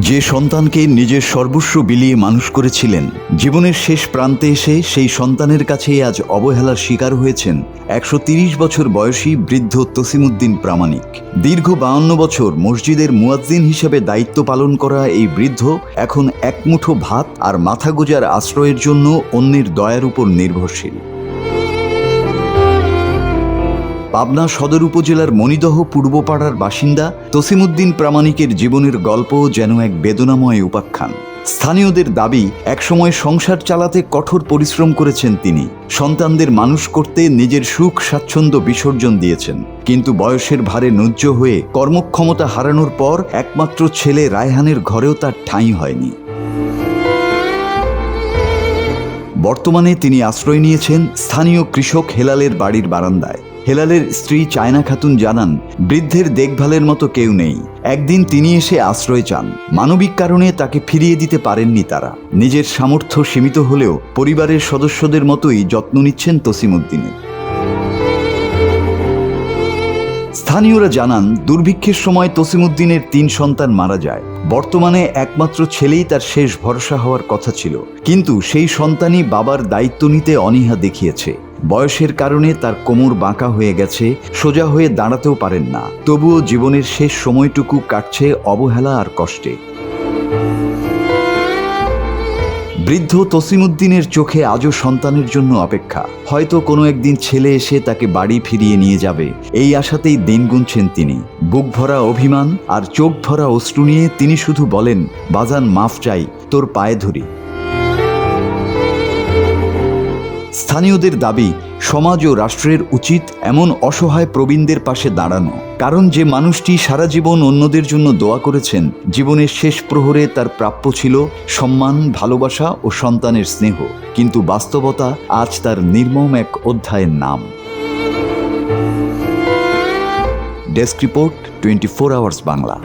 যে সন্তানকে নিজের সর্বস্ব বিলিয়ে মানুষ করেছিলেন, জীবনের শেষ প্রান্তে এসে সেই সন্তানের কাছেই আজ অবহেলার শিকার হয়েছেন ১৩০ বছর বয়সী বৃদ্ধ তসিমউদ্দিন প্রামাণিক। দীর্ঘ ৫২ বছর মসজিদের মুয়াজ্জিন হিসেবে দায়িত্ব পালন করা এই বৃদ্ধ এখন এক মুঠো ভাত আর মাথা গোজার আশ্রয়ের জন্য অন্যের দয়ার উপর নির্ভরশীল। পাবনা সদর উপজেলার মণিদহ পূর্বপাড়ার বাসিন্দা তসিমউদ্দিন প্রামাণিকের জীবনের গল্প যেন এক বেদনাময় উপাখ্যান। স্থানীয়দের দাবি, একসময় সংসার চালাতে কঠোর পরিশ্রম করেছেন তিনি। সন্তানদের মানুষ করতে নিজের সুখ স্বাচ্ছন্দ্য বিসর্জন দিয়েছেন, কিন্তু বয়সের ভারে নুজ্জ হয়ে কর্মক্ষমতা হারানোর পর একমাত্র ছেলে রায়হানের ঘরেও তার ঠাঁই হয়নি। বর্তমানে তিনি আশ্রয় নিয়েছেন স্থানীয় কৃষক হেলালের বাড়ির বারান্দায়। হেলালের স্ত্রী চায়না খাতুন জানান, বৃদ্ধের দেখভালের মতো কেউ নেই। একদিন তিনি এসে আশ্রয় চান। মানবিক কারণে তাকে ফিরিয়ে দিতে পারেননি তারা। নিজের সামর্থ্য সীমিত হলেও পরিবারের সদস্যদের মতোই যত্ন নিচ্ছেন তসিমউদ্দিনের। স্থানীয়রা জানান, দুর্ভিক্ষের সময় তসিমউদ্দিনের ৩ সন্তান মারা যায়। বর্তমানে একমাত্র ছেলেই তার শেষ ভরসা হওয়ার কথা ছিল, কিন্তু সেই সন্তানই বাবার দায়িত্ব নিতে অনীহা দেখিয়েছে। বয়সের কারণে তার কোমর বাঁকা হয়ে গেছে, সোজা হয়ে দাঁড়াতেও পারেন না। তবুও জীবনের শেষ সময়টুকু কাটছে অবহেলা আর কষ্টে। বৃদ্ধ তসিমউদ্দিনের চোখে আজও সন্তানের জন্য অপেক্ষা। হয়তো কোনো একদিন ছেলে এসে তাকে বাড়ি ফিরিয়ে নিয়ে যাবে, এই আশাতেই দিন গুনছেন তিনি। বুক ভরা অভিমান আর চোখ ভরা অশ্রু নিয়ে তিনি শুধু বলেন, বাজান মাফ চাই, তোর পায়ে ধরি। স্থানীয়দের দাবি, সমাজ ও রাষ্ট্রের উচিত এমন অসহায় প্রবীণদের পাশে দাঁড়ানো। কারণ যে মানুষটি সারা জীবন অন্যদের জন্য দোয়া করেছেন, জীবনের শেষ প্রহরে তার প্রাপ্য ছিল সম্মান, ভালোবাসা ও সন্তানের স্নেহ। কিন্তু বাস্তবতা আজ তার নির্মম এক অধ্যায়ের নাম। Desk report, 24 hours Bangla.